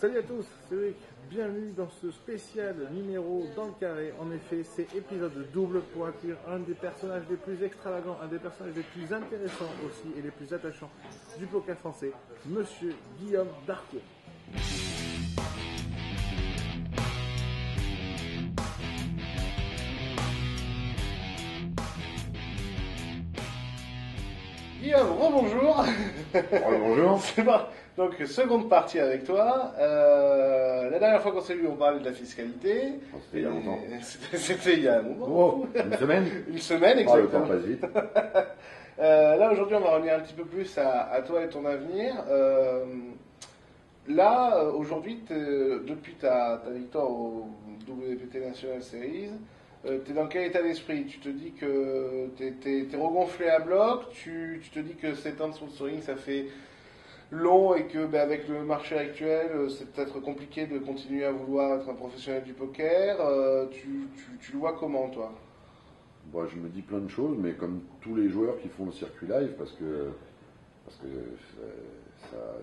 Salut à tous, c'est Loïc. Bienvenue dans ce spécial numéro dans le carré. En effet, c'est épisode double pour accueillir un des personnages les plus extravagants, un des personnages les plus intéressants aussi et les plus attachants du poker français, Monsieur Guillaume Darcourt. Guillaume, rebonjour. Bonjour. C'est bon. Donc, seconde partie avec toi. La dernière fois qu'on s'est vu, on parlait de la fiscalité. C'était il y a longtemps. C'était il y a un moment. Oh, une semaine. Une semaine, Oh, le exactement. temps passe vite. Là, aujourd'hui, on va revenir un petit peu plus à toi et ton avenir. Aujourd'hui, depuis ta victoire au WPT National Series, tu es dans quel état d'esprit? Tu te dis que tu es regonflé à bloc, tu te dis que 7 ans de sponsoring, ça fait long et que avec le marché actuel, c'est peut-être compliqué de continuer à vouloir être un professionnel du poker. Tu le vois comment, toi? Bon, je me dis plein de choses, mais comme tous les joueurs qui font le circuit live, parce que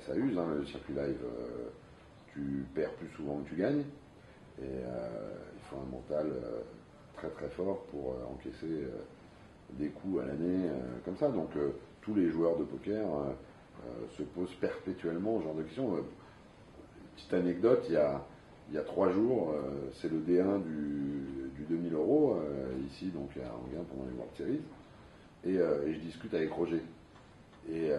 ça use, hein, le circuit live, tu perds plus souvent que tu gagnes, et il faut un mental très très fort pour encaisser des coups à l'année comme ça. Donc tous les joueurs de poker se posent perpétuellement ce genre de questions. Petite anecdote, il y a 3 jours, c'est le D1 du 2000 euros ici, donc à Anguin pendant les World Series, et je discute avec Roger. Et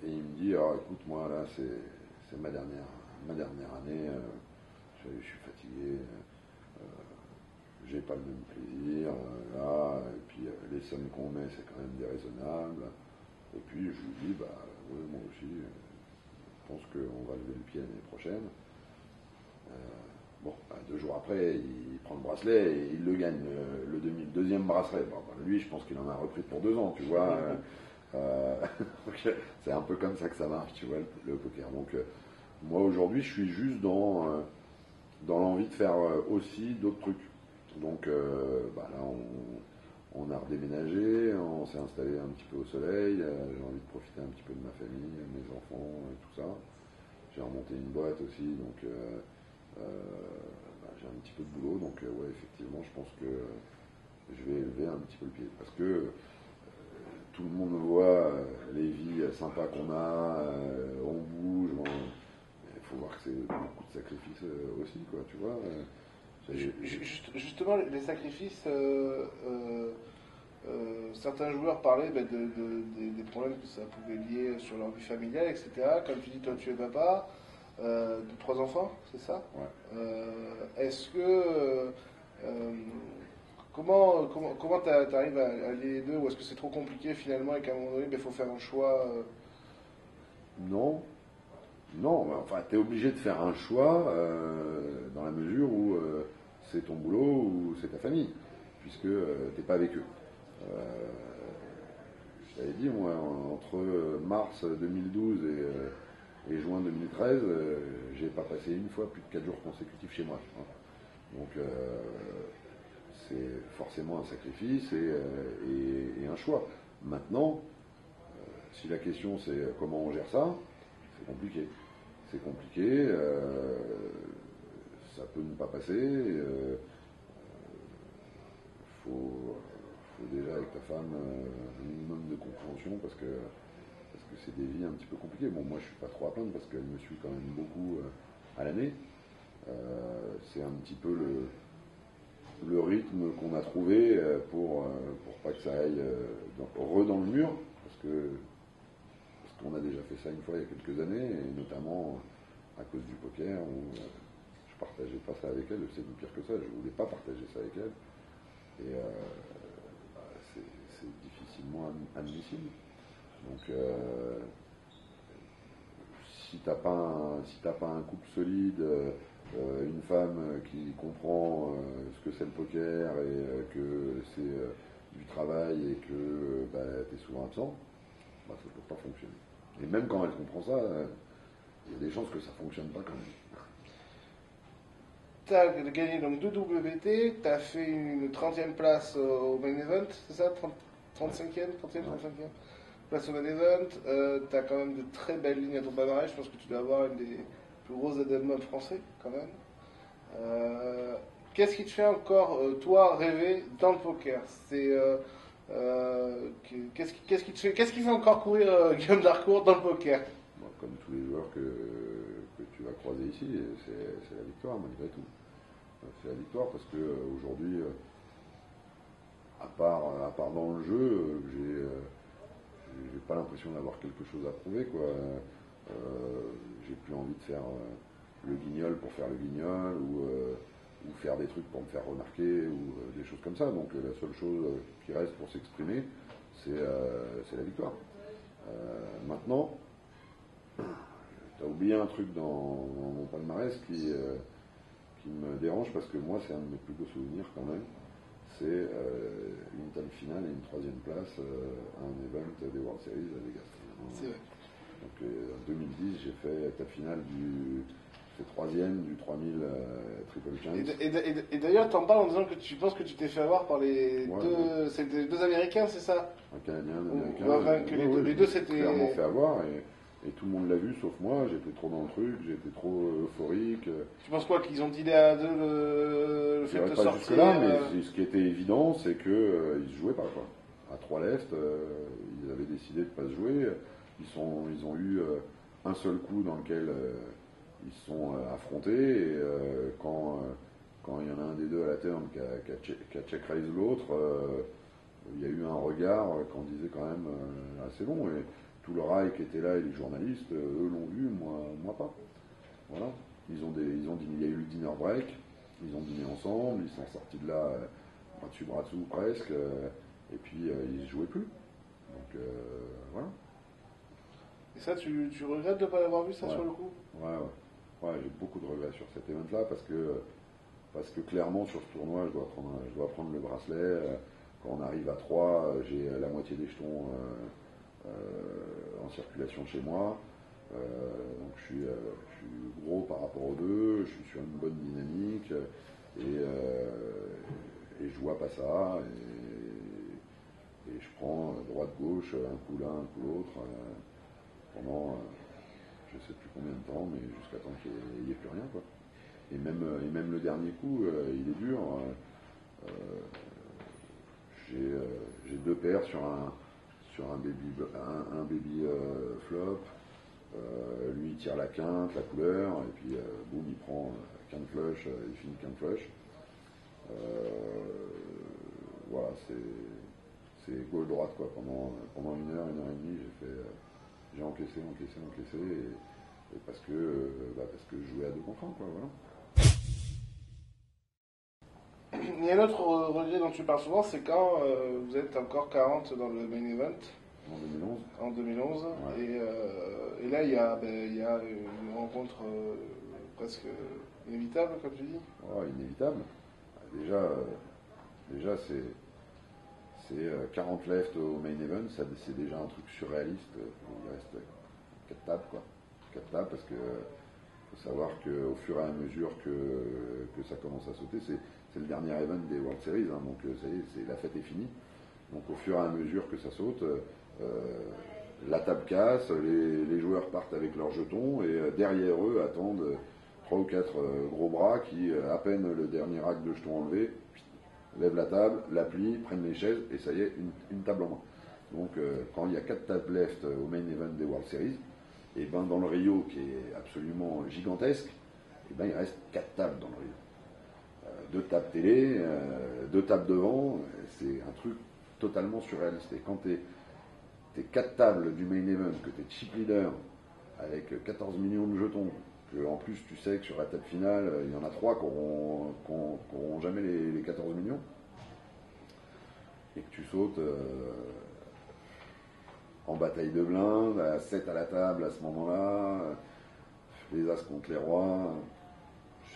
il me dit, alors écoute, moi là c'est ma dernière année, je suis fatigué, j'ai pas le même plaisir là, et puis les sommes qu'on met c'est quand même déraisonnable. Et puis je lui dis, ouais, moi aussi, je pense qu'on va lever le pied l'année prochaine. 2 jours après, il prend le bracelet et il le gagne, le deuxième bracelet. Lui, je pense qu'il en a repris pour 2 ans, tu vois. C'est un peu comme ça que ça marche, tu vois, le poker. Donc, moi, aujourd'hui, je suis juste dans l'envie de faire aussi d'autres trucs. Donc, là, on a redéménagé, on s'est installé un petit peu au soleil, j'ai envie de profiter un petit peu de ma famille, de mes enfants et tout ça. J'ai remonté une boîte aussi, donc j'ai un petit peu de boulot, donc ouais, effectivement, je pense que je vais élever un petit peu le pied. Parce que tout le monde voit les vies sympas qu'on a, on bouge, il faut voir que c'est beaucoup de sacrifices aussi, quoi, tu vois. Justement, les sacrifices, certains joueurs parlaient des problèmes que ça pouvait lier sur leur vie familiale, etc. Comme tu dis, toi tu es papa de 3 enfants, c'est ça? Ouais. Est-ce que comment tu arrives à allier les deux, ou est-ce que c'est trop compliqué finalement et qu'à un moment donné il faut faire un choix? Non, enfin, tu es obligé de faire un choix dans la mesure où c'est ton boulot ou c'est ta famille, puisque t'es pas avec eux. Je t'avais dit, moi, entre mars 2012 et juin 2013, j'ai pas passé une fois plus de 4 jours consécutifs chez moi. Donc c'est forcément un sacrifice et un choix. Maintenant, si la question c'est comment on gère ça, c'est compliqué. C'est compliqué, ça peut ne pas passer. Faut déjà avec ta femme un minimum de compréhension parce que c'est des vies un petit peu compliquées. Bon, moi je suis pas trop à plaindre parce qu'elle me suit quand même beaucoup à l'année. C'est un petit peu le rythme qu'on a trouvé pour pas que ça aille dans le mur, parce qu'on a déjà fait ça une fois il y a quelques années, et notamment à cause du poker où je partageais pas ça avec elle. C'est pire que ça, je voulais pas partager ça avec elle, et c'est difficilement admissible. Donc si t'as pas un couple solide, une femme qui comprend ce que c'est le poker et que c'est du travail et que tu es souvent absent, ça ne peut pas fonctionner. Et même quand elle comprend ça, il y a des chances que ça ne fonctionne pas quand même. Tu as gagné donc 2 WT, tu as fait une 30e place au main event, c'est ça? 35e, 30e, 35e place au main event. Tu as quand même de très belles lignes à ton palmarès. Je pense que tu dois avoir une des plus gros ZM Mob français quand même. Qu'est-ce qui te fait encore, toi, rêver dans le poker? Qu'est-ce qui fait encore courir Guillaume Darcourt dans le poker? Bon, comme tous les joueurs que tu vas croiser ici, c'est la victoire malgré tout. C'est la victoire parce que aujourd'hui, à part dans le jeu, j'ai pas l'impression d'avoir quelque chose à prouver, quoi. J'ai plus envie de faire le guignol pour faire le guignol ou faire des trucs pour me faire remarquer ou des choses comme ça. Donc la seule chose qui reste pour s'exprimer, c'est la victoire. Maintenant, tu as oublié un truc dans mon palmarès qui me dérange parce que moi c'est un de mes plus beaux souvenirs quand même. C'est une table finale et une troisième place à un event des World Series à Vegas. C'est vrai. Donc en 2010, j'ai fait table finale j'ai fait troisième du 3000 Triple Chance. Et d'ailleurs, t'en parles en disant que tu penses que tu t'es fait avoir par les Ouais, deux, c'était deux Américains, c'est ça? Un Canadien, un Américain. Enfin, que les deux c'était. Clairement fait avoir et tout le monde l'a vu sauf moi. J'étais trop dans le truc, j'étais trop euphorique. Tu penses quoi qu'ils ont dealé à deux le fait de pas sortir jusque là, mais ce qui était évident, c'est que ils se jouaient pas, quoi. À 3 left, ils avaient décidé de pas se jouer. Ils ont eu un seul coup dans lequel ils se sont affrontés et quand il y en a un des deux à la turn qui a check raise l'autre, il y a eu un regard qu'on disait quand même assez long et tout le rail qui était là et les journalistes, eux l'ont vu, moi pas. Voilà. Ils ont dit, il y a eu le dinner break, ils ont dîné ensemble, ils sont sortis de là bras dessus presque, et puis ils ne jouaient plus. Donc voilà. Et ça, tu regrettes de ne pas l'avoir vu ça sur le coup? Ouais, j'ai beaucoup de regrets sur cet event-là parce que clairement sur ce tournoi, je dois prendre le bracelet. Quand on arrive à 3, j'ai la moitié des jetons en circulation chez moi. Donc je suis gros par rapport aux deux, je suis sur une bonne dynamique et je vois pas ça. Et je prends droite-gauche, un coup l'un, un coup l'autre, pendant je sais plus combien de temps, mais jusqu'à temps qu'il n'y ait plus rien, quoi. Et même le dernier coup, il est dur. J'ai deux paires sur un baby flop. Lui il tire la quinte, la couleur, et puis boum, il prend quinte flush, il finit quinte flush. Voilà, c'est gauche droite, quoi. Pendant une heure et demie, j'ai encaissé et parce que je jouais à 2 contre 1, quoi, voilà. Il y a un autre regret dont tu parles souvent, c'est quand vous êtes encore 40 dans le main event. En 2011. Ouais. Et là, il y a une rencontre presque inévitable, comme tu dis. Oh, inévitable. Déjà c'est 40 left au main event, c'est déjà un truc surréaliste. Il reste 4 tables, quoi. 4 tables parce que faut savoir qu'au fur et à mesure que ça commence à sauter, c'est le dernier event des World Series, hein, donc ça y est, la fête est finie. Donc au fur et à mesure que ça saute, la table casse, les joueurs partent avec leurs jetons et derrière eux attendent 3 ou 4 gros bras qui, à peine le dernier rack de jetons enlevé, lèvent la table, la plient, prennent les chaises et ça y est, une table en main. Donc quand il y a 4 tables left au main event des World Series, et ben dans le Rio qui est absolument gigantesque, et ben il reste 4 tables dans le Rio. 2 tables télé, 2 tables devant, c'est un truc totalement surréaliste. Et quand t'es 4 tables du main event, que t'es chip leader avec 14 millions de jetons, que en plus tu sais que sur la table finale, il y en a 3 qui n'auront jamais les 14 millions, et que tu sautes en bataille de blindes, à 7 à la table à ce moment-là, les as contre les rois,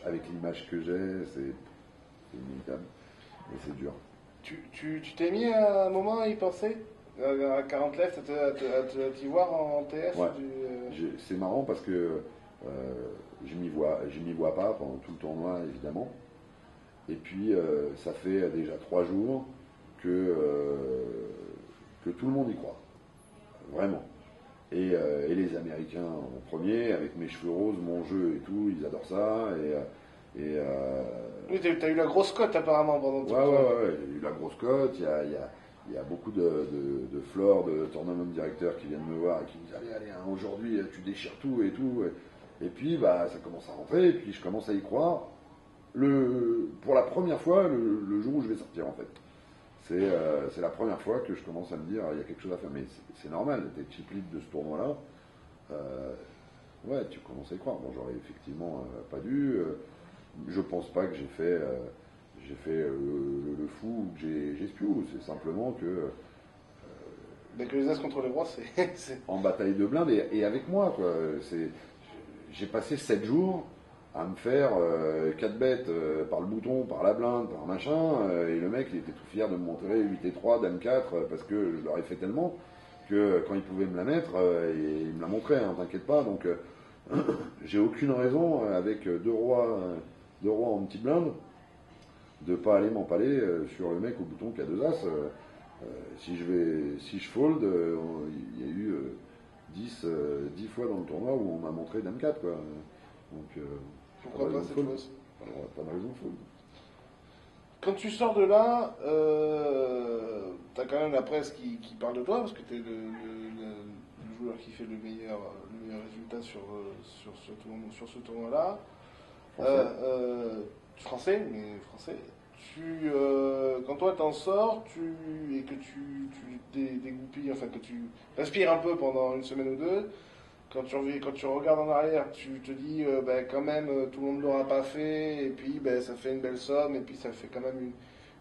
avec l'image que j'ai, c'est inévitable, mais c'est dur. Tu t'es mis à un moment à y penser à 40 left, à t'y voir en TF? Ouais. C'est marrant parce que je m'y vois pas pendant tout le tournoi, évidemment. Et puis, ça fait déjà 3 jours que tout le monde y croit. Vraiment. et les Américains en premier, avec mes cheveux roses, mon jeu et tout, ils adorent ça. Oui, t'as eu la grosse cote apparemment pendant tout le temps. Ouais, il y a eu la grosse cote, il y a beaucoup de floors, de tournament directeurs qui viennent me voir et qui me disent allez, hein, aujourd'hui tu déchires tout et tout. Et puis bah, ça commence à rentrer, et puis je commence à y croire. Pour la première fois, le jour où je vais sortir en fait. C'est la première fois que je commence à me dire il y a quelque chose à faire. Mais c'est normal, t'es chip lead de ce tournoi-là. Ouais, tu commences à y croire. Bon, j'aurais effectivement pas dû. Je pense pas que j'ai fait le fou ou que j'ai espiou. C'est simplement que. Mais que les As contre les rois, c'est. En bataille de blinde et avec moi, quoi. J'ai passé 7 jours à me faire 4 bêtes par le bouton, par la blinde, par machin, et le mec il était tout fier de me montrer 8 et 3, dame 4, parce que je leur ai fait tellement que quand il pouvait me la mettre, il me la montrait, hein, t'inquiète pas, donc j'ai aucune raison avec deux rois en petite blinde de pas aller m'empaler sur le mec au bouton qui a 2 As. Si je fold, il y a eu 10 fois dans le tournoi où on m'a montré dame 4, quoi. Donc, pourquoi pas cette chose? Pas de raison de fold. Quand tu sors de là, t'as quand même la presse qui parle de toi, parce que t'es le joueur qui fait le meilleur résultat sur ce tournoi-là. Français, mais français. Quand toi t'en sors, et que tu dégoupilles, enfin que tu respires un peu pendant une semaine ou deux, quand tu regardes en arrière, tu te dis, quand même, tout le monde ne l'aura pas fait, et puis ça fait une belle somme, et puis ça fait quand même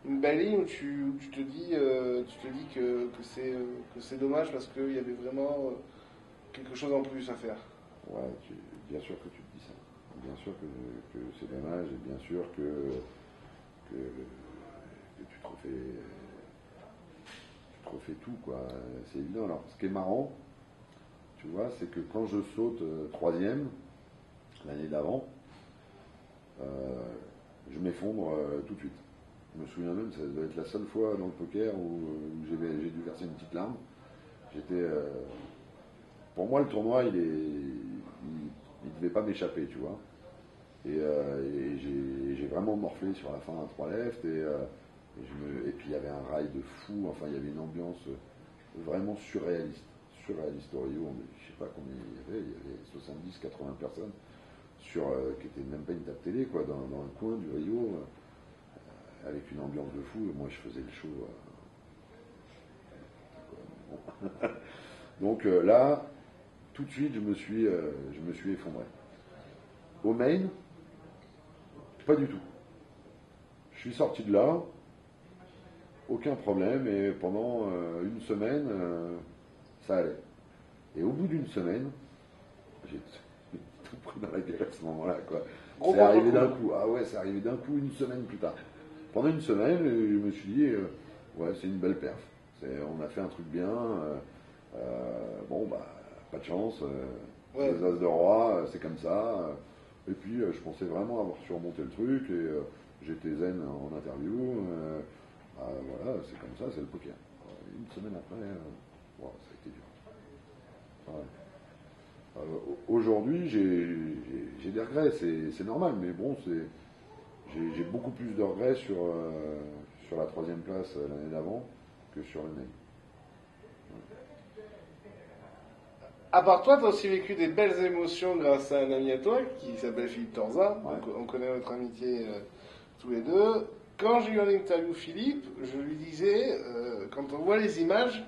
une belle ligne où tu te dis, que c'est dommage parce qu'il y avait vraiment quelque chose en plus à faire. Ouais, bien sûr que tu te dis ça. Bien sûr que c'est dommage, et bien sûr que tu te refais tout, quoi. C'est évident. Alors, ce qui est marrant, tu vois, c'est que quand je saute 3e, l'année d'avant, je m'effondre tout de suite. Je me souviens même, ça doit être la seule fois dans le poker où j'ai dû verser une petite larme. Pour moi, le tournoi, il devait pas m'échapper, tu vois. Et j'ai vraiment morflé sur la fin à 3 left, et puis il y avait un rail de fou, enfin il y avait une ambiance vraiment surréaliste au Rio. Je sais pas combien il y avait 70, 80 personnes qui étaient même pas une table télé, quoi, dans le coin du Rio, avec une ambiance de fou, et moi je faisais le show. Bon. Donc là, tout de suite je me suis effondré. Au main, pas du tout. Je suis sorti de là, aucun problème, et pendant une semaine, ça allait. Et au bout d'une semaine, j'ai tout pris dans la gueule à ce moment-là, quoi. C'est arrivé d'un coup. Ah ouais, c'est arrivé d'un coup une semaine plus tard. Pendant une semaine, je me suis dit, ouais, c'est une belle perf. On a fait un truc bien. Bon, bah, pas de chance. Les As de roi, c'est comme ça. Et puis, je pensais vraiment avoir surmonté le truc, et j'étais zen en interview. Voilà, c'est comme ça, c'est le poker. Une semaine après, wow, ça a été dur. Ouais. Aujourd'hui, j'ai des regrets, c'est normal, mais bon, j'ai beaucoup plus de regrets sur la 3e place l'année d'avant que sur le main. À part toi, tu as aussi vécu des belles émotions grâce à un ami à toi qui s'appelle Philippe Torza. Ouais. On connaît notre amitié tous les deux. Quand j'ai eu en interview Philippe, je lui disais, quand on voit les images,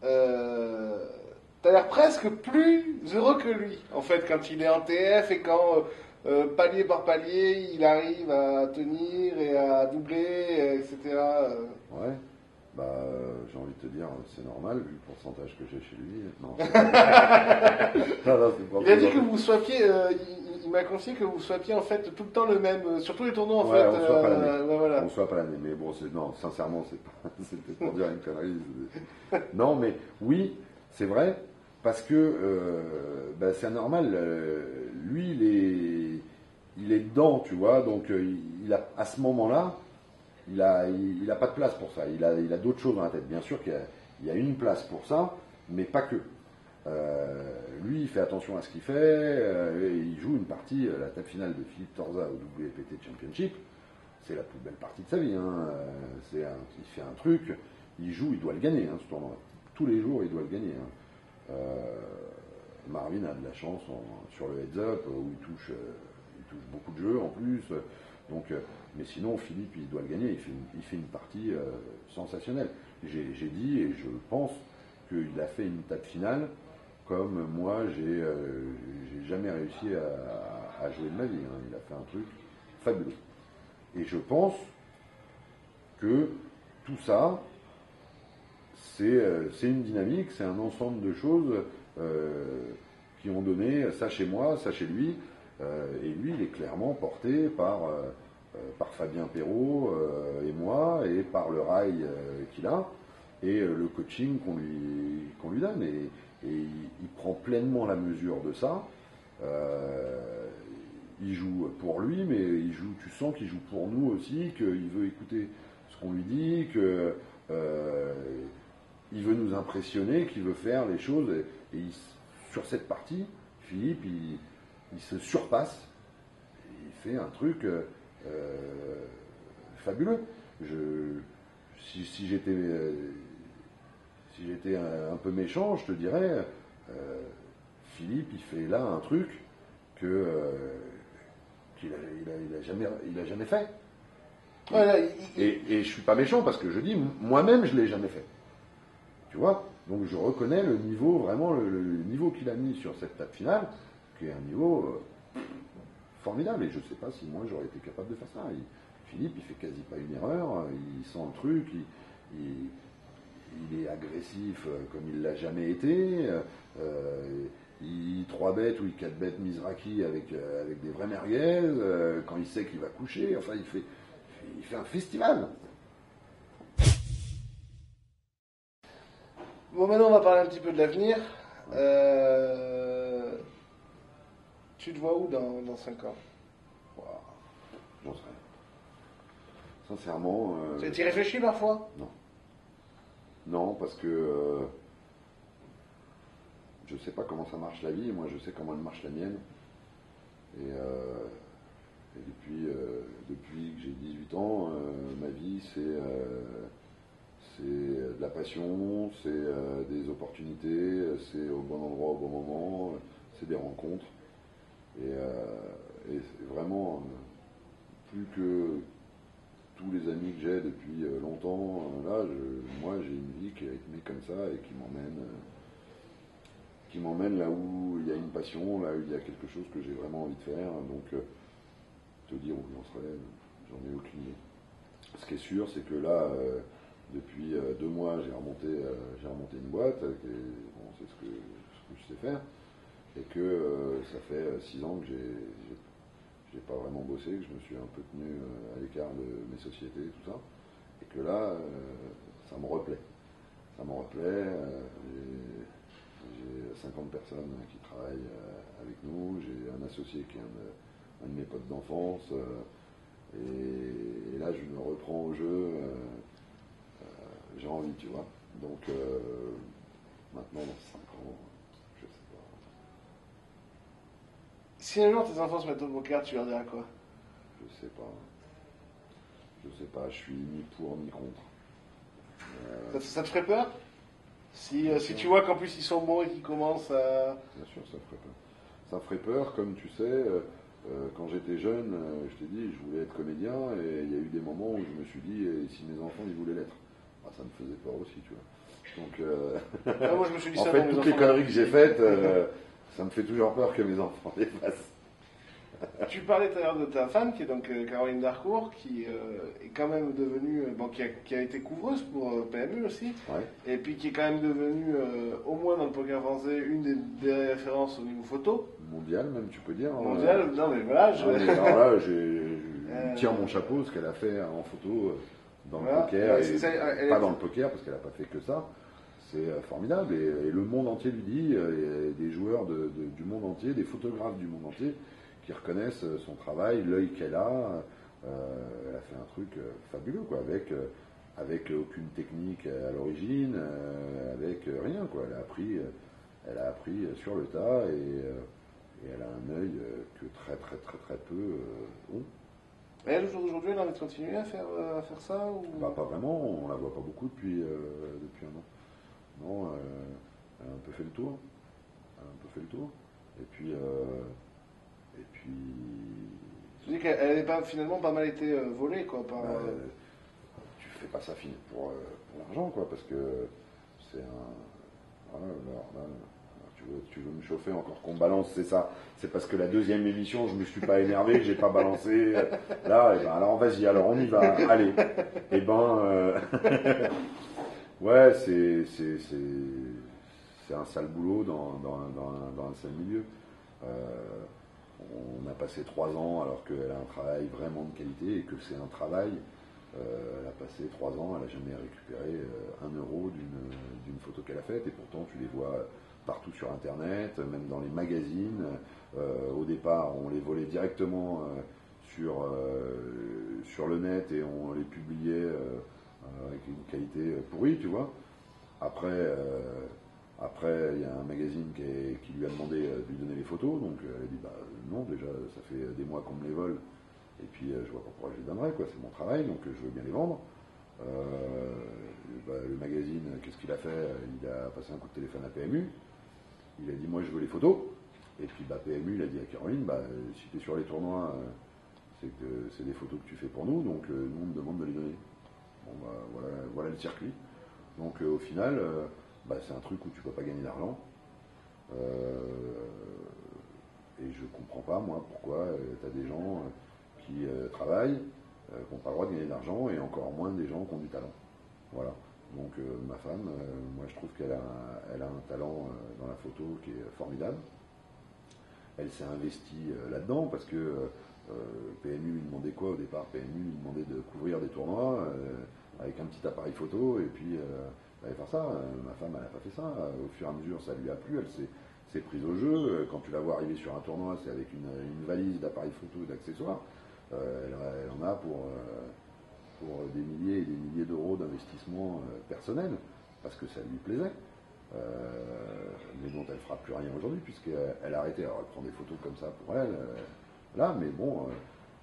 t'as l'air presque plus heureux que lui, en fait, quand il est en TF et quand palier par palier, il arrive à tenir et à doubler, etc. Ouais. Bah, j'ai envie de te dire, c'est normal vu le pourcentage que j'ai chez lui. Non, c'est pas il a dit que vous swappiez, il m'a confié que vous swappiez en fait tout le temps le même, sur tous les tournois en ouais, fait. On soit pas l'année. Ouais, voilà. On soit pas l'année, mais bon, non, sincèrement, c'était pour dire une connerie. Non, mais oui, c'est vrai, parce que c'est anormal. Lui, il est dedans, tu vois, donc à ce moment-là, il a pas de place pour ça. Il a d'autres choses dans la tête. Bien sûr qu'il y a une place pour ça, mais pas que. Lui, il fait attention à ce qu'il fait, et il joue une partie, la table finale de Philippe Torza au WPT Championship, c'est la plus belle partie de sa vie. Hein. Il fait un truc, il joue, il doit le gagner, hein, ce tournoi. Tous les jours, il doit le gagner. Hein. Marvin a de la chance sur le heads-up, où il touche beaucoup de jeux en plus. Donc, mais sinon, Philippe, il doit le gagner. Il fait une partie sensationnelle. J'ai dit, et je pense qu'il a fait une table finale comme moi, j'ai jamais réussi à jouer de ma vie. Hein. Il a fait un truc fabuleux. Et je pense que tout ça, c'est une dynamique, c'est un ensemble de choses qui ont donné ça chez moi, ça chez lui. Et lui, il est clairement porté par Fabien Perrault et moi, et par le rail qu'il a, et le coaching qu'on lui donne. Et il prend pleinement la mesure de ça. Il joue pour lui, mais tu sens qu'il joue pour nous aussi, qu'il veut écouter ce qu'on lui dit, qu'il veut nous impressionner, qu'il veut faire les choses. Et sur cette partie, Philippe, il se surpasse. Il fait un truc fabuleux. Si j'étais un peu méchant, je te dirais, Philippe, il fait là un truc qu'il a jamais fait. Voilà, et je suis pas méchant parce que je dis, moi-même, je l'ai jamais fait. Tu vois? Donc je reconnais le niveau, vraiment le niveau qu'il a mis sur cette table finale, qui est un niveau formidable. Et je sais pas si moi j'aurais été capable de faire ça. Philippe, il fait quasi pas une erreur, il sent le truc, il est agressif comme il l'a jamais été. Il 3 bêtes ou il 4 bêtes Mizraki avec des vrais merguez, quand il sait qu'il va coucher. Enfin, il fait un festival. Bon, maintenant on va parler un petit peu de l'avenir. Tu te vois où dans 5 ans? Wow. J'en sais rien. Sincèrement. Tu y réfléchis parfois? Non. Non, parce que je sais pas comment ça marche la vie, moi je sais comment elle marche la mienne. Et depuis que j'ai 18 ans, ma vie c'est de la passion, c'est des opportunités, c'est au bon endroit au bon moment, c'est des rencontres. Et c'est vraiment plus que tous les amis que j'ai depuis longtemps, là, moi j'ai une vie qui est rythmée comme ça et qui m'emmène là où il y a une passion, là où il y a quelque chose que j'ai vraiment envie de faire. Donc, te dire où j'en serai, j'en ai aucune idée. Ce qui est sûr, c'est que là, depuis 2 mois, j'ai remonté une boîte, c'est ce que je sais faire, et que ça fait 6 ans que j'ai pas vraiment bossé, que je me suis un peu tenu à l'écart de mes sociétés, tout ça, et que là, ça me replaît. Ça me replaît. J'ai 50 personnes qui travaillent avec nous, j'ai un associé qui est un de mes potes d'enfance, et là je me reprends au jeu, j'ai envie, tu vois. Donc maintenant dans 5 ans, je sais pas. Si un jour tes enfants se mettent au poker, tu leur diras quoi? Je sais pas. Je sais pas, je suis ni pour ni contre. Ça te ferait peur? Si tu vois qu'en plus ils sont bons et qu'ils commencent à... Bien sûr, ça ferait peur. Ça ferait peur, comme tu sais, quand j'étais jeune, je t'ai dit, je voulais être comédien, et il y a eu des moments où je me suis dit, et si mes enfants ils voulaient l'être, ça me faisait peur aussi, tu vois. Donc, moi, je me suis dit en ça fait, dans mes toutes les enfants. conneries que j'ai faites, ça me fait toujours peur que mes enfants les fassent. Tu parlais tout à l'heure de ta femme, qui est donc Caroline Darcourt, qui est quand même devenue, qui a été couvreuse pour PMU aussi, Ouais. et puis qui est quand même devenue, au moins dans le poker français, une des références au niveau photo. Mondial, même, tu peux dire. Mondial, non mais voilà, Non, mais alors là, je tire mon chapeau, ce qu'elle a fait en photo dans voilà. le poker, Ouais, et c'est ça, pas dans le poker, parce qu'elle n'a pas fait que ça. C'est formidable, et le monde entier lui dit, et des joueurs du monde entier, des photographes du monde entier, qui reconnaissent son travail, l'œil qu'elle a. Elle a fait un truc fabuleux, quoi, avec aucune technique à l'origine, avec rien, quoi. Elle a appris elle a appris sur le tas et elle a un œil que très peu ont. Et elle, aujourd'hui, elle a envie de continuer à faire ça ou... Bah, pas vraiment, on la voit pas beaucoup depuis un an. Non, elle a un peu fait le tour. Elle a un peu fait le tour. Et puis, tu dis qu'elle n'avait pas, finalement pas mal été volée, quoi, par... bah, tu fais pas ça pour l'argent, quoi, parce que c'est un. Voilà, là, tu veux me chauffer encore qu'on balance, c'est ça. C'est parce que la deuxième émission, je me suis pas énervé, que j'ai pas balancé. Là, et ben, alors vas-y, alors on y va, allez. Et ben, ouais, c'est un sale boulot dans un sale milieu. On a passé 3 ans alors qu'elle a un travail vraiment de qualité et que c'est un travail. Elle a passé 3 ans, elle n'a jamais récupéré 1 euro d'une photo qu'elle a faite et pourtant tu les vois partout sur internet, même dans les magazines. Au départ, on les volait directement sur le net et on les publiait avec une qualité pourrie, tu vois. Après, il y a un magazine qui lui a demandé de lui donner les photos, donc elle a dit bah non, déjà ça fait des mois qu'on me les vole, et puis je vois pas pourquoi je les donnerais, quoi, c'est mon travail, donc je veux bien les vendre. Le magazine, qu'est-ce qu'il a fait? Il a passé un coup de téléphone à PMU, il a dit moi je veux les photos, et puis PMU il a dit à Caroline, si tu es sur les tournois, c'est que c'est des photos que tu fais pour nous, donc nous on me demande de les donner. Bon voilà le circuit. Donc au final, c'est un truc où tu peux pas gagner d'argent. Et je comprends pas, moi, pourquoi tu as des gens qui travaillent, qui n'ont pas le droit de gagner d'argent, et encore moins des gens qui ont du talent. Voilà. Donc ma femme, moi je trouve qu'elle a un talent dans la photo qui est formidable. Elle s'est investie là-dedans parce que PMU lui demandait quoi au départ? PMU lui demandait de couvrir des tournois avec un petit appareil photo, et puis elle allait faire ça. Ma femme, elle n'a pas fait ça. Au fur et à mesure, ça lui a plu, elle s'est prise au jeu. Quand tu la vois arriver sur un tournoi, c'est avec une valise d'appareils photo et d'accessoires. Elle en a pour des milliers et des milliers d'euros d'investissement personnel, parce que ça lui plaisait. Mais dont elle ne fera plus rien aujourd'hui, puisqu'elle a arrêté. Alors elle prend des photos comme ça pour elle, là, mais bon,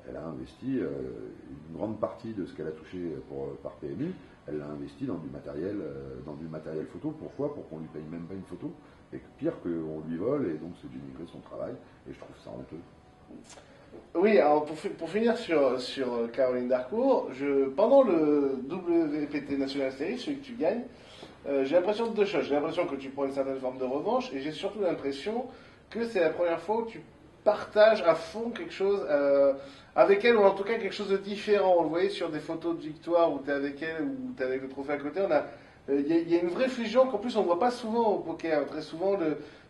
elle a investi une grande partie de ce qu'elle a touché par PMU, elle l'a investi dans du matériel photo. Pourquoi? Pour qu'on lui paye même pas une photo, et pire qu'on lui vole, et donc c'est dénigrer son travail, et je trouve ça honteux. Oui, alors pour finir sur Caroline Darcourt, pendant le WPT National Series, celui que tu gagnes, j'ai l'impression de deux choses. J'ai l'impression que tu prends une certaine forme de revanche, et j'ai surtout l'impression que c'est la première fois où tu partages à fond quelque chose avec elle, ou en tout cas quelque chose de différent. On le voyait sur des photos de victoire où tu es avec elle, ou tu es avec le trophée à côté. Il y a une vraie fusion qu'en plus on ne voit pas souvent au poker. Très souvent,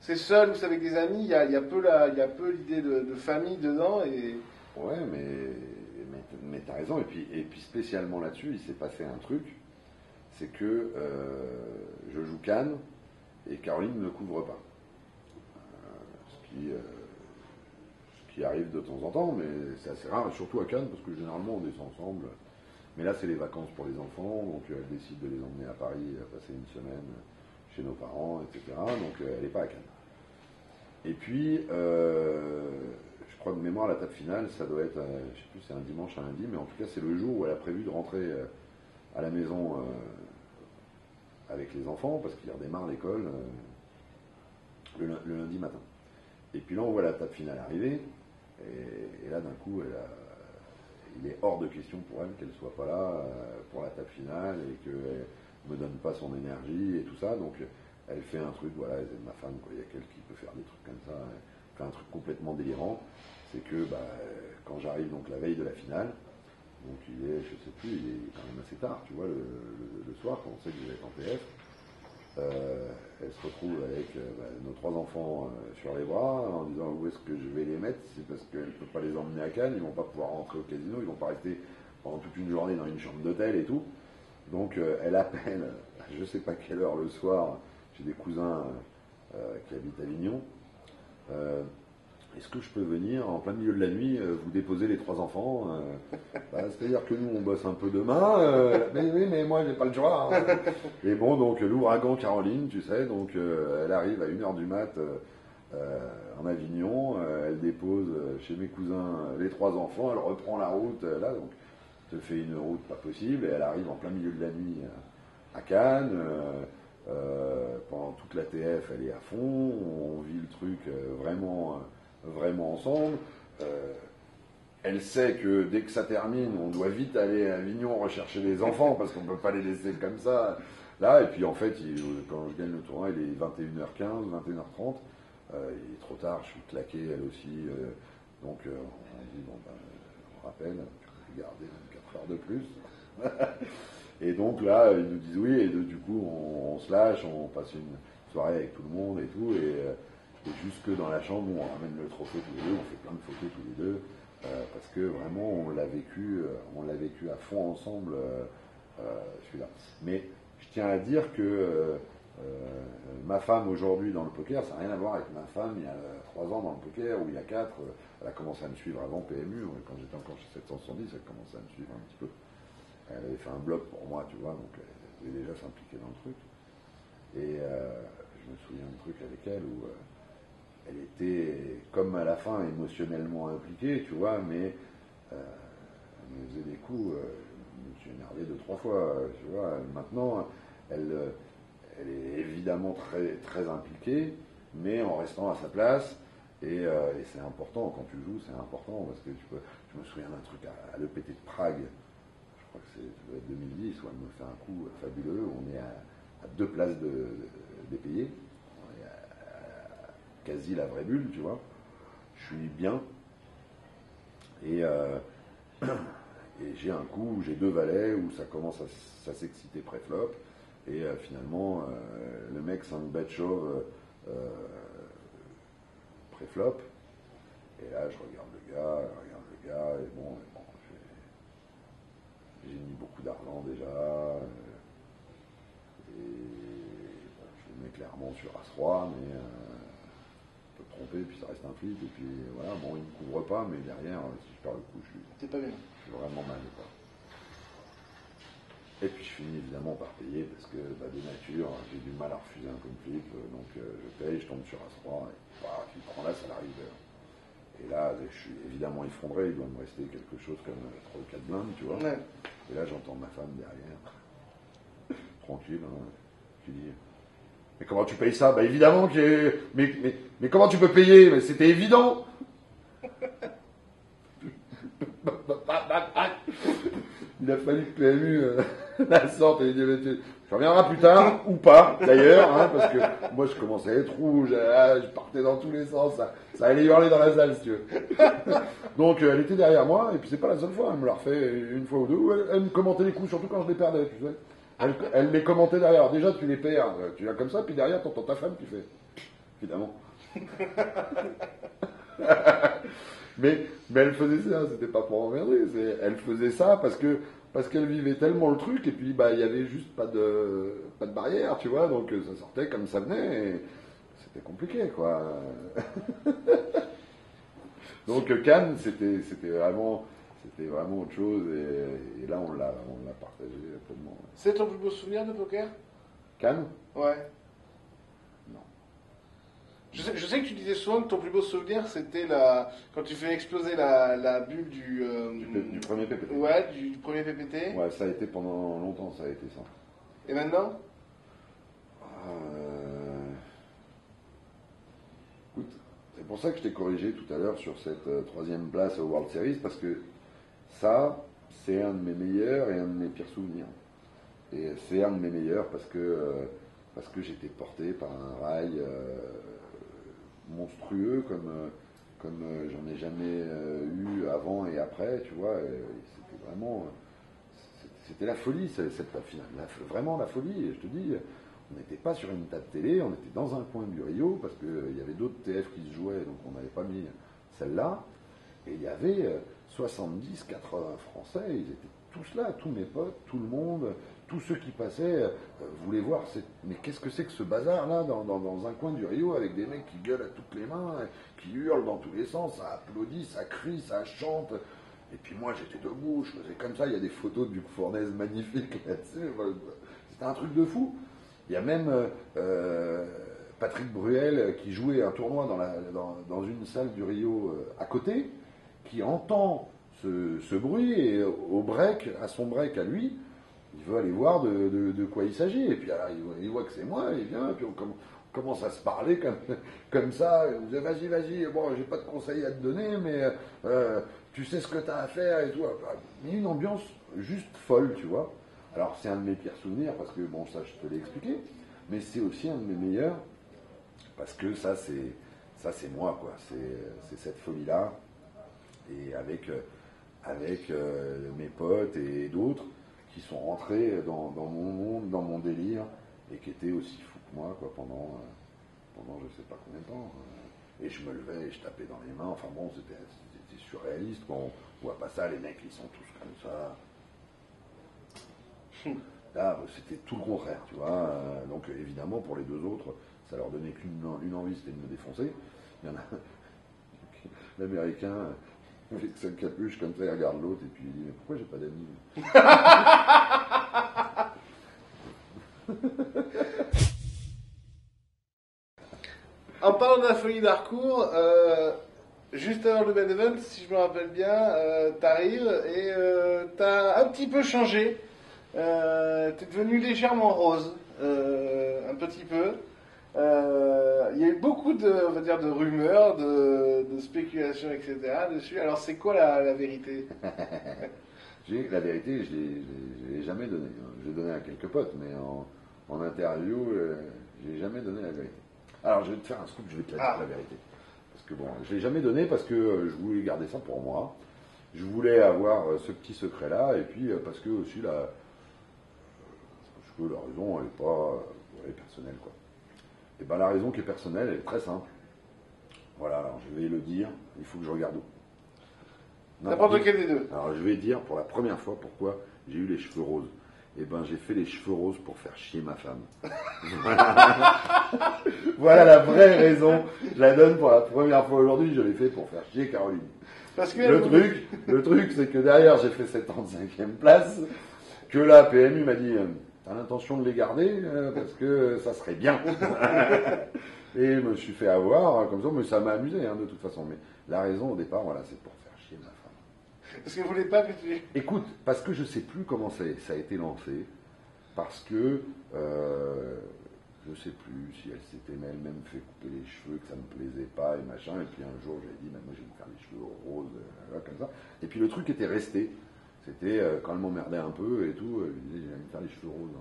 c'est seul ou c'est avec des amis. Il y a peu l'idée de famille dedans. Ouais, mais t'as raison. Et puis spécialement là-dessus, il s'est passé un truc. C'est que je joue Cannes et Caroline ne couvre pas. Ce qui arrive de temps en temps, mais c'est assez rare, surtout à Cannes, parce que généralement on descend ensemble. Mais là, c'est les vacances pour les enfants, donc elle décide de les emmener à Paris, passer une semaine chez nos parents, etc. Donc elle n'est pas à Cannes. Et puis, je crois de mémoire, la table finale, ça doit être, je sais plus, c'est un dimanche, un lundi, mais en tout cas, c'est le jour où elle a prévu de rentrer à la maison avec les enfants, parce qu'ils redémarrent l'école le lundi matin. Et puis là, on voit la table finale arriver, et là, d'un coup, il est hors de question pour elle qu'elle soit pas là pour la table finale, et qu'elle me donne pas son énergie, et tout ça. Donc, elle fait un truc, voilà, elle est ma femme, quoi. Il y a quelqu'un qui peut faire des trucs comme ça, elle fait un truc complètement délirant. C'est que, quand j'arrive donc la veille de la finale, donc il est, je sais plus, il est quand même assez tard, tu vois, le soir, quand on sait que je vais être en PF. Elle se retrouve avec nos 3 enfants sur les bras en disant où est-ce que je vais les mettre. C'est parce qu'elle ne peut pas les emmener à Cannes, ils ne vont pas pouvoir rentrer au casino, ils ne vont pas rester pendant toute une journée dans une chambre d'hôtel et tout. Donc elle appelle, je ne sais pas quelle heure le soir, j'ai des cousins qui habitent à Avignon. est-ce que je peux venir en plein milieu de la nuit vous déposer les 3 enfants c'est-à-dire que nous, on bosse un peu demain. Mais oui, mais moi, j'ai pas le choix. Hein. Et bon, donc, l'ouragan Caroline, tu sais, donc, elle arrive à 1h du mat en Avignon. Elle dépose chez mes cousins les 3 enfants. Elle reprend la route, là, donc, te fait une route pas possible. Et elle arrive en plein milieu de la nuit à Cannes. Pendant toute la TF, elle est à fond. On vit le truc vraiment ensemble. Elle sait que dès que ça termine, on doit vite aller à Avignon rechercher les enfants parce qu'on ne peut pas les laisser comme ça. Là, et puis en fait, quand je gagne le tournoi, il est 21h15, 21h30. Il est trop tard, je suis claqué, elle aussi. Donc on dit, bon, ben, on rappelle, tu peux garder 24 heures de plus. Et donc là, ils nous disent oui, et du coup, on se lâche, on passe une soirée avec tout le monde et tout. Et jusque dans la chambre, on ramène le trophée tous les deux, on fait plein de photos tous les deux. Parce que vraiment on l'a vécu à fond ensemble celui-là. Mais je tiens à dire que ma femme aujourd'hui dans le poker, ça n'a rien à voir avec ma femme il y a 3 ans dans le poker, ou il y a 4. Elle a commencé à me suivre avant PMU, quand j'étais encore chez 770, elle commençait à me suivre un petit peu. Elle avait fait un blog pour moi, tu vois, donc elle devait déjà s'impliquer dans le truc. Et je me souviens d'un truc avec elle où elle était, comme à la fin, émotionnellement impliquée, tu vois, mais elle me faisait des coups, je me suis énervé 2-3 fois, tu vois. Maintenant, elle est évidemment très impliquée, mais en restant à sa place, et c'est important, quand tu joues, c'est important, parce que je me souviens d'un truc à l'EPT de Prague, je crois que ça doit être 2010, où elle me fait un coup fabuleux, on est à 2 places des payés, quasi la vraie bulle, tu vois. Je suis bien. Et j'ai un coup où j'ai 2 valets, où ça commence à s'exciter pré-flop. Et finalement, le mec 5 bet chauve pré-flop. Et là, je regarde le gars, et bon j'ai mis beaucoup d'argent déjà. Et bon, je le mets clairement sur As-Roi, mais trompé, puis ça reste un flip, et puis voilà, bon, il ne couvre pas, mais derrière, si je perds le coup, je suis vraiment mal, quoi. Et puis je finis évidemment par payer, parce que de nature, j'ai du mal à refuser un comme flip, donc je paye, je tombe sur As-Roi, et il prend là, ça l'arrive. Et là, je suis évidemment effondré, il doit me rester quelque chose comme 3 ou 4 blindes, tu vois. Ouais. Et là, j'entends ma femme derrière, tranquille, hein, qui dit... Mais comment tu payes ça? Bah évidemment que... Mais comment tu peux payer? Mais c'était évident. Il a fallu que PMU la sorte et lui dit, tu reviendras plus tard, ou pas d'ailleurs, hein, parce que moi je commençais à être rouge, je partais dans tous les sens, ça allait hurler dans la salle si tu veux. Donc elle était derrière moi, et puis c'est pas la seule fois, elle me l'a refait une fois ou deux, où elle me commentait les coups, surtout quand je les perdais, tu sais. Elle les commentait derrière. Déjà, tu les perds, tu l'as comme ça, puis derrière, t'entends ta femme qui fait. Évidemment. mais elle faisait ça, c'était pas pour emmerder. Elle faisait ça parce qu'elle vivait tellement le truc, et puis il y avait juste pas de barrière, tu vois, donc ça sortait comme ça venait, et c'était compliqué, quoi. Donc Cannes, c'était vraiment autre chose, et là on l'a partagé pleinement. C'est ton plus beau souvenir de poker? Cannes? Ouais. Non. Je sais que tu disais souvent que ton plus beau souvenir c'était quand tu fais exploser la bulle du premier PPT. Ouais, du premier PPT. Ouais, ça a été pendant longtemps, ça a été ça. Et maintenant? Écoute, c'est pour ça que je t'ai corrigé tout à l'heure sur cette 3e place au World Series, parce que ça, c'est un de mes meilleurs et un de mes pires souvenirs. Et c'est un de mes meilleurs parce que j'étais porté par un rail monstrueux comme j'en ai jamais eu avant et après, tu vois. Et c'était vraiment... C'était la folie, vraiment la folie. Et je te dis, on n'était pas sur une table télé, on était dans un coin du Rio parce qu'il y avait d'autres TF qui se jouaient, donc on n'avait pas mis celle-là. Et il y avait 70, 80 Français, ils étaient tous là, tous mes potes, tout le monde. tous ceux qui passaient voulaient voir, mais qu'est-ce que c'est que ce bazar-là dans un coin du Rio avec des mecs qui gueulent à toutes les mains, qui hurlent dans tous les sens, ça applaudit, ça crie, ça chante. Et puis moi j'étais debout, je faisais comme ça, il y a des photos de Luc Fournaise magnifiques là-dessus, c'était un truc de fou. Il y a même Patrick Bruel qui jouait un tournoi dans une salle du Rio à côté, qui entend ce bruit et à son break à lui, il veut aller voir de quoi il s'agit. Et puis alors, il voit que c'est moi, il vient, et puis on commence à se parler comme ça. Il dit vas-y, bon, j'ai pas de conseils à te donner, mais tu sais ce que tu as à faire et tout. Mais une ambiance juste folle, tu vois. Alors c'est un de mes pires souvenirs, parce que bon, ça je te l'ai expliqué, mais c'est aussi un de mes meilleurs, parce que ça c'est moi, quoi. C'est cette folie-là. Et avec mes potes et d'autres qui sont rentrés dans mon monde, dans mon délire, et qui étaient aussi fous que moi, quoi, pendant je sais pas combien de temps. Et je me levais et je tapais dans les mains. Enfin bon, c'était surréaliste. On voit pas ça, les mecs, ils sont tous comme ça. Là, c'était tout le contraire, tu vois. Donc évidemment, pour les deux autres, ça leur donnait qu'une envie, c'était de me défoncer. Il y en a l'Américain avec sa capuche comme ça, il regarde l'autre et puis il dit mais pourquoi j'ai pas d'amis? En parlant de la folie d'Harcourt, juste avant le main event, si je me rappelle bien, t'arrives et t'as un petit peu changé. T'es devenu légèrement rose, un petit peu. Il y a eu beaucoup on va dire, de rumeurs, de spéculations, etc. dessus. Alors c'est quoi la vérité? La vérité, je l'ai jamais donnée. Je l'ai donnée à quelques potes, mais en interview, je l'ai jamais donné la vérité. Alors je vais te faire un scoop, je vais te la dire la vérité. Parce que bon, je l'ai jamais donné parce que je voulais garder ça pour moi. Je voulais avoir ce petit secret-là, et puis parce que aussi la raison, elle n'est pas personnelle, quoi. Et bien la raison qui est personnelle, elle est très simple. Voilà, alors je vais le dire, il faut que je regarde où. N'importe lequel des deux. Alors je vais dire pour la première fois pourquoi j'ai eu les cheveux roses. Eh ben j'ai fait les cheveux roses pour faire chier ma femme. Voilà la vraie raison. Je la donne pour la première fois aujourd'hui, je l'ai fait pour faire chier Caroline. Parce que le truc c'est que derrière j'ai fait cette 35e place, que la PMU m'a dit t'as l'intention de les garder parce que ça serait bien. Et je me suis fait avoir comme ça, mais ça m'a amusé de toute façon. Mais la raison au départ, voilà, c'est pour faire chier ma femme. Parce que vous voulez pas que tu... Écoute, parce que je sais plus comment ça a été lancé, parce que je sais plus si elle s'était elle-même fait couper les cheveux, que ça me plaisait pas et machin. Et puis un jour, j'ai dit, moi je vais me faire les cheveux roses, comme ça. Et puis le truc était resté. C'était quand elle m'emmerdait un peu et tout, je lui disais, j'ai envie de faire les cheveux roses.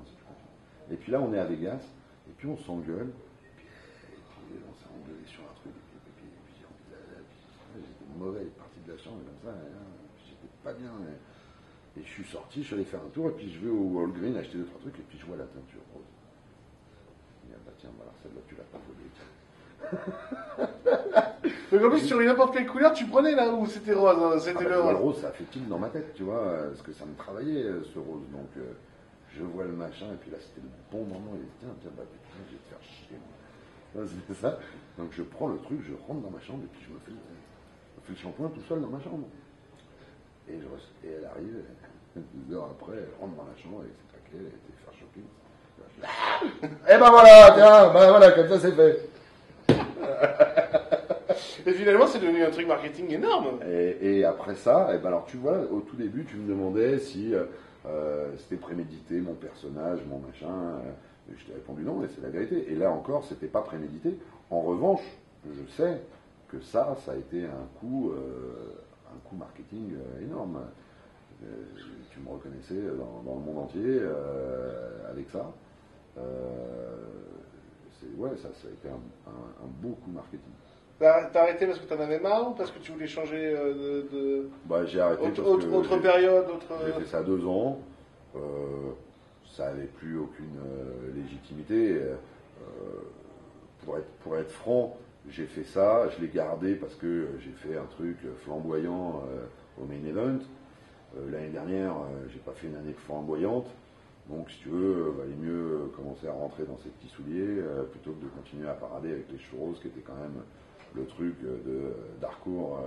Et puis là, on est à Vegas, et puis on s'engueule, et puis on s'est engueulé sur un truc, et puis j'étais mauvais partie de la chambre, comme ça, j'étais pas bien. Et je suis sorti, je suis allé faire un tour, et puis je vais au Walgreen acheter 2-3 trucs, et puis je vois la teinture rose. Je dis, bah tiens, alors celle-là, tu l'as pas volée. Donc en plus, sur n'importe quelle couleur, tu prenais là où c'était rose, c'était le rose. Le rose, ça fait tilt dans ma tête, tu vois, parce que ça me travaillait, ce rose, donc je vois le machin, et puis là, c'était le bon moment, et tiens, bah putain, je vais te faire chier. C'est ça. Donc je prends le truc, je rentre dans ma chambre, et puis je me fais le shampoing tout seul dans ma chambre. Et elle arrive, 2 heures après, elle rentre dans la chambre avec ses paquets, elle était faire shopping. Et ben voilà, tiens, ben voilà, comme ça c'est fait. Et finalement, c'est devenu un truc marketing énorme. Et après ça, et ben alors tu vois, au tout début, tu me demandais si c'était prémédité, mon personnage, mon machin. Je t'ai répondu non, et c'est la vérité. Et là encore, c'était pas prémédité. En revanche, je sais que ça a été un coup marketing énorme. Tu me reconnaissais dans le monde entier avec ça. Ça a été un beau coup marketing. T'as arrêté parce que t'en avais marre ou parce que tu voulais changer de... Bah, j'ai arrêté autre période, J'ai fait ça 2 ans. Ça n'avait plus aucune légitimité. Pour être franc, j'ai fait ça, je l'ai gardé parce que j'ai fait un truc flamboyant au main event. L'année dernière, j'ai pas fait une année flamboyante. Donc, si tu veux, valait mieux commencer à rentrer dans ces petits souliers plutôt que de continuer à parader avec les cheveux roses, qui était quand même le truc de Darcourt.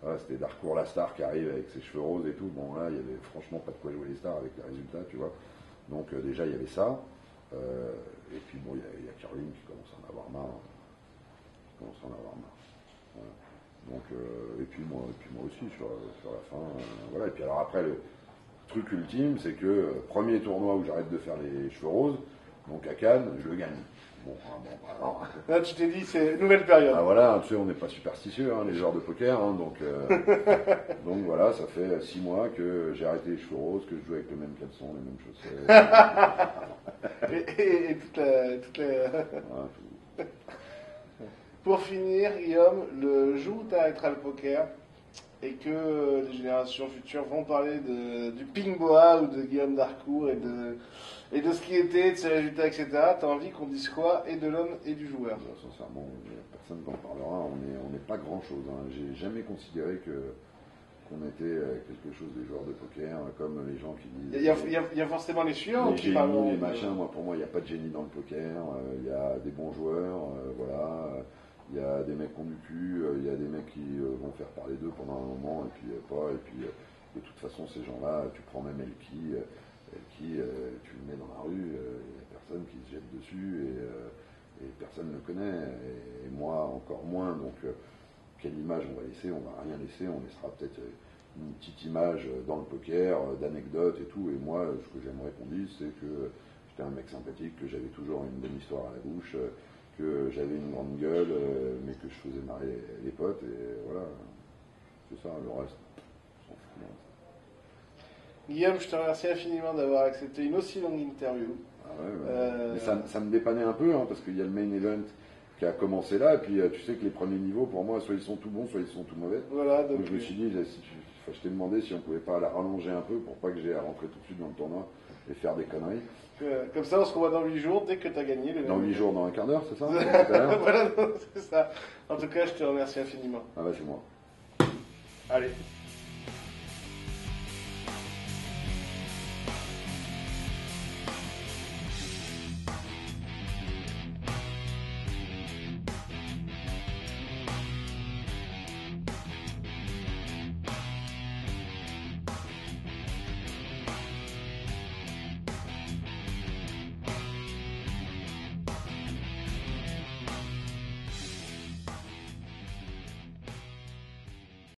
Voilà, c'était Darcourt la star qui arrive avec ses cheveux roses et tout. Bon, là, il y avait franchement pas de quoi jouer les stars avec les résultats, tu vois. Donc, déjà, il y avait ça. Et puis, bon, il y a Caroline qui commence à en avoir marre. Voilà. Donc, et puis moi aussi, sur la fin. Voilà. Et puis, alors après, le truc ultime, c'est que premier tournoi où j'arrête de faire les cheveux roses, donc à Cannes, je le gagne. Bon, alors, Là, tu t'es dit, c'est nouvelle période. ah voilà, tu sais, on n'est pas superstitieux, hein, les joueurs de poker, hein, donc voilà, ça fait 6 mois que j'ai arrêté les cheveux roses, que je joue avec le même caleçon, les mêmes chaussettes. Et toute la... Voilà, tout. Pour finir, Guillaume, le jour où tu arrêteras le poker et que les générations futures vont parler du Ping Boa ou de Guillaume Darcourt et de ce qui était, de ses résultats, etc., tu as envie qu'on dise quoi et de l'homme et du joueur? Sincèrement, personne n'en parlera, on n'est pas grand-chose. Hein. J'ai jamais considéré qu'on était quelque chose des joueurs de poker, comme les gens qui disent... Il y a forcément les suivants les qui génies, parlent. les machins, moi, pour moi, il n'y a pas de génie dans le poker, il y a des bons joueurs, voilà, il y a des mecs qui ont du cul, il y a des mecs qui vont faire parler d'eux pendant un moment, et puis pas, et puis de toute façon, ces gens-là, tu prends même Elki, tu le mets dans la rue, il n'y a personne qui se jette dessus, et personne ne le connaît, et moi encore moins, donc quelle image on va laisser? On va rien laisser, on laissera peut-être une petite image dans le poker, d'anecdotes et tout, et moi, ce que j'aimerais qu'on dise, c'est que j'étais un mec sympathique, que j'avais toujours une bonne histoire à la bouche, que j'avais une grande gueule, mais que je faisais marrer les potes, et voilà, c'est ça, le reste, on s'en fout. Guillaume, je te remercie infiniment d'avoir accepté une aussi longue interview. Ah ouais. Mais ça me dépannait un peu, hein, parce qu'il y a le main event qui a commencé là, et puis tu sais que les premiers niveaux, pour moi, soit ils sont tout bons, soit ils sont tout mauvais. Voilà, donc je me suis dit, je t'ai demandé si on pouvait pas la rallonger un peu pour pas que j'ai à rentrer tout de suite dans le tournoi et faire des conneries. Comme ça, on se revoit dans 8 jours, dès que tu as gagné. Dans 8 jours, dans un quart d'heure, c'est ça? Voilà, c'est ça. En tout cas, je te remercie infiniment. Ah bah c'est moi. Allez.